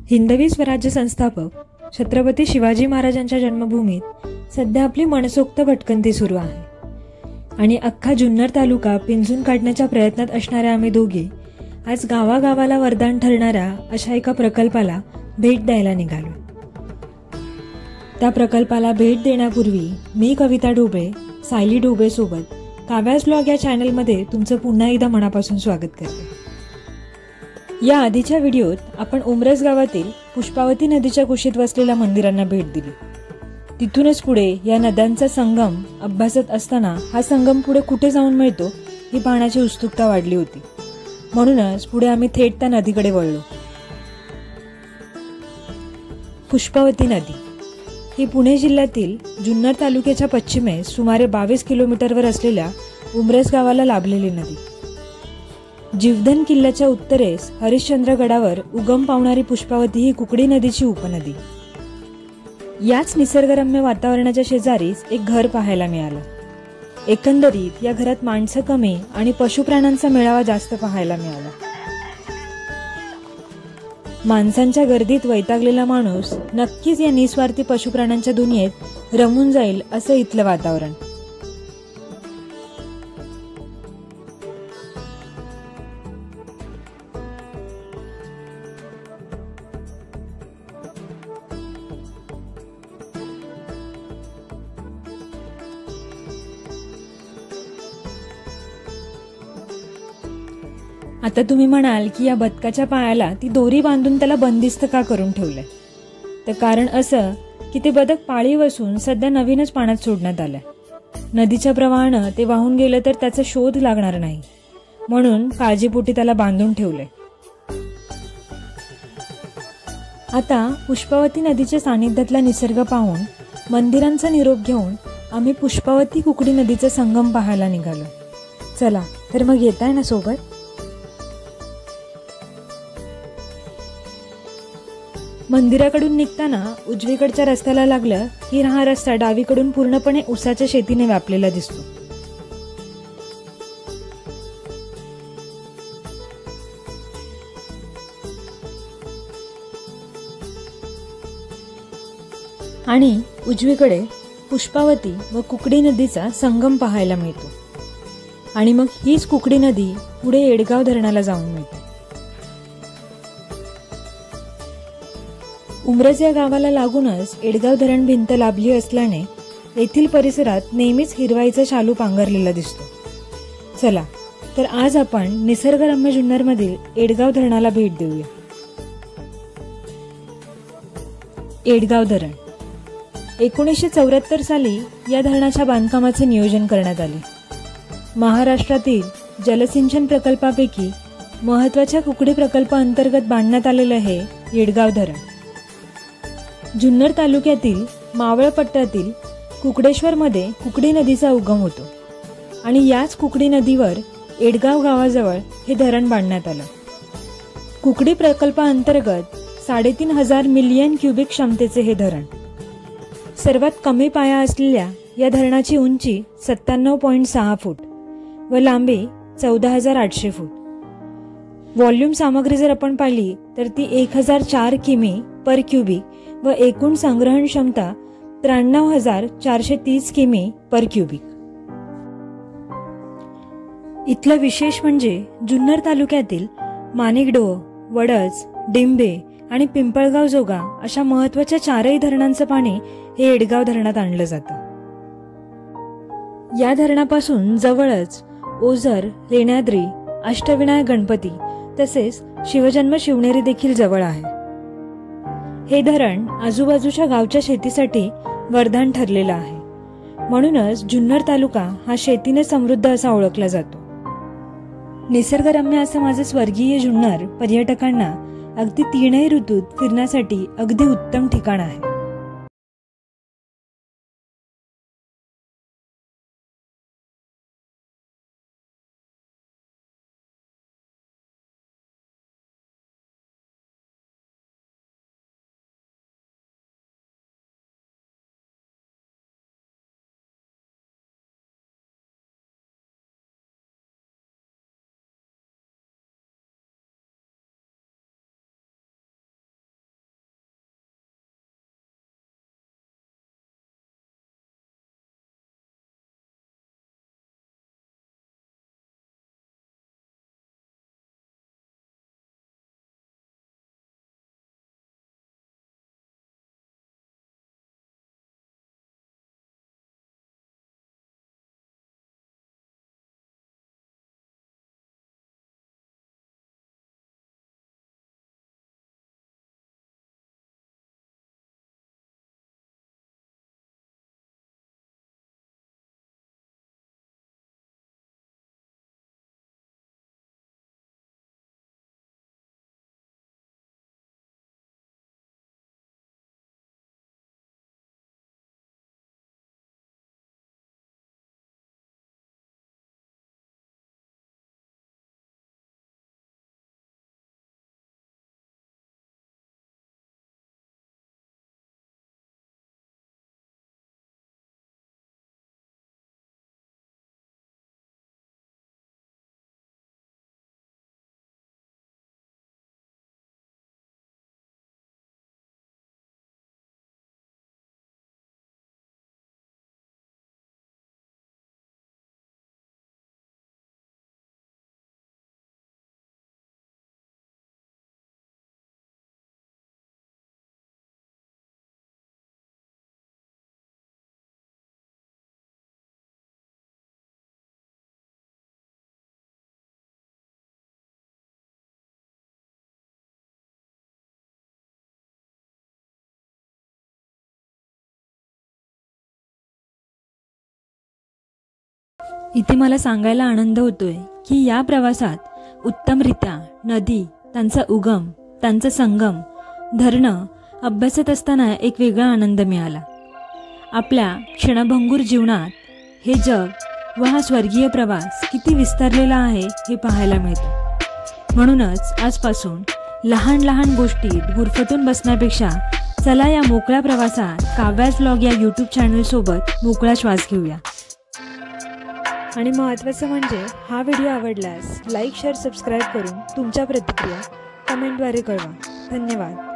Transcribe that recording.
हिंदवी स्वराज्य संस्थापक छत्रपती शिवाजी महाराजांच्या जन्मभूमीत सध्या आपली मनसोक्त भटकंती सुरू आहे आणि अख्खा जुन्नर तालुका पिंजून काढण्याच्या प्रयत्नात असणाऱ्या आम्ही दोघे आज गावागावाला वरदान ठरणाऱ्या अशा एका प्रकल्पाला भेट द्यायला निघालो। त्या प्रकल्पाला भेट देण्यापूर्वी मी कविता ढोबळे सायली ढोबळे सोबत काव्याज ब्लॉग या चॅनलमध्ये तुमचं पुन्हा एकदा मनापासून स्वागत करते। या आधीच्या व्हिडिओत आपण उमरस गावातील पुष्पावती नदीच्या कुशीत वसलेल्या मंदिरांना भेट दिली। तिथूनच पुढे या नद्यांचा संगम अभ्यासत असताना हा संगम पुढे कुठे जाऊन मिळतो ही पाहण्याची उत्सुकता वाढली होती, म्हणूनच पुढे आम्ही थेट त्या नदीकडे वळलो। पुष्पावती नदी ही पुणे जिल्ह्यातील जुन्नर तालुक्याच्या पश्चिमेस सुमारे 22 किलोमीटरवर असलेल्या उमरस गावाला लाभलेली नदी। जीवधन किल्ल्याच्या उत्तरेस हरिश्चंद्रगडावर उगम पावणारी पुष्पावती ही कुकडी नदीची उपनदी। याच निसर्गरम्य वातावरणाच्या शेजारीच एक घर पाहायला मिळालं। एकंदरीत या घरात माणसं कमी आणि पशुप्राण्यांचा मेळावा जास्त पाहायला मिळाला। माणसांच्या गर्दीत वैतागलेला माणूस नक्कीच या निस्वार्थी पशुप्राण्यांच्या दुनियेत रमून जाईल असं इथलं वातावरण। आता तुम्ही म्हणाल की या बदकाच्या पायाला ती दोरी बांधून त्याला बंदिस्त का करून ठेवलंय? तर कारण असं की ते बदक पाळीव असून सध्या नवीनच पाण्यात सोडण्यात आलंय। नदीच्या प्रवाहानं ते वाहून गेलं तर त्याचा शोध लागणार नाही, म्हणून काळजीपोटी त्याला बांधून ठेवलंय। आता पुष्पावती नदीच्या सानिध्यातला निसर्ग पाहून मंदिरांचा निरोप घेऊन आम्ही पुष्पावती कुकडी नदीचा संगम पाहायला निघालो। चला तर मग येताय ना सोबत? मंदिराकडून निघताना उजवीकडच्या रस्त्याला लागलं की हा रस्ता डावीकडून पूर्णपणे ऊसाच्या शेतीने व्यापलेला दिसतो। आणि उजवीकडे पुष्पावती व कुकडी नदीचा संगम पाहायला मिळतो आणि मग हीच कुकडी नदी पुढे एडगाव धरणाला जाऊन मिळते। उमरस या गावाला लागूनच एडगाव धरण भिंत लाभली असल्याने येथील परिसरात नेहमीच हिरवाईचा शालू पांघरलेला दिसतो। चला तर आज आपण निसर्गरम्य जुन्नरमधील एडगाव धरणाला भेट देऊया। एडगाव धरण 1974 साली या धरणाच्या बांधकामाचे नियोजन करण्यात आले। महाराष्ट्रातील जलसिंचन प्रकल्पापैकी महत्वाच्या कुकडी प्रकल्प अंतर्गत बांधण्यात आलेले हे एडगाव धरण जुन्नर तालुक्यातील मावळ पट्ट्यातील कुकडेश्वर मध्ये कुकडी नदीचा उगम होतो आणि याच कुकडी नदीवर एडगाव गावाजवळ हे धरण बांधण्यात आलं। कुकडी प्रकल्पाअंतर्गत 3.5 मिलियन क्युबिक क्षमतेचे हे धरण। सर्वात कमी पाया असलेल्या या धरणाची उंची 97.6 फूट व लांबी 14,800 फूट। व्हॉल्यूम सामग्री जर आपण पाहिली तर ती 1004 किमी पर क्युबिक व एकूण संग्रहण क्षमता 93,430 किमी पर क्युबिक। इथलं विशेष म्हणजे जुन्नर तालुक्यातील माणिकडोह, वडज, डिंबे आणि पिंपळगाव जोगा अशा महत्वाच्या 4ही धरणांचं पाणी हे एडगाव धरणात आणलं जातं। या धरणापासून जवळच ओझर, लेण्याद्री, अष्टविनायक गणपती तसेच शिवजन्म शिवनेरी देखील जवळ आहे। हे धरण आजूबाजूच्या गावच्या शेतीसाठी वरदान ठरलेलं आहे, म्हणूनच जुन्नर तालुका हा शेतीने समृद्ध असा ओळखला जातो। निसर्गरम्य असं माझे स्वर्गीय जुन्नर पर्यटकांना अगदी 3ही ऋतूत फिरण्यासाठी अगदी उत्तम ठिकाण आहे। इथे मला सांगायला आनंद होतोय की या प्रवासात उत्तमरित्या नदी, त्यांचा उगम, त्यांचा संगम, धरणं अभ्यासत असताना एक वेगळा आनंद मिळाला. आपल्या क्षणभंगूर जीवनात हे जग व हा स्वर्गीय प्रवास किती विस्तारलेला आहे हे पाहायला मिळतं. म्हणूनच आजपासून लहान लहान गोष्टीत गुरफटून बसण्यापेक्षा चला या मोकळ्या प्रवासात काव्याज व्लॉग या यूट्यूब चॅनलसोबत मोकळा श्वास घेऊया. आणि महत्त्वाचं म्हणजे हा व्हिडिओ आवडल्यास लाईक, शेअर, सबस्क्राईब करून तुमच्या प्रतिक्रिया कमेंटद्वारे कळवा. धन्यवाद.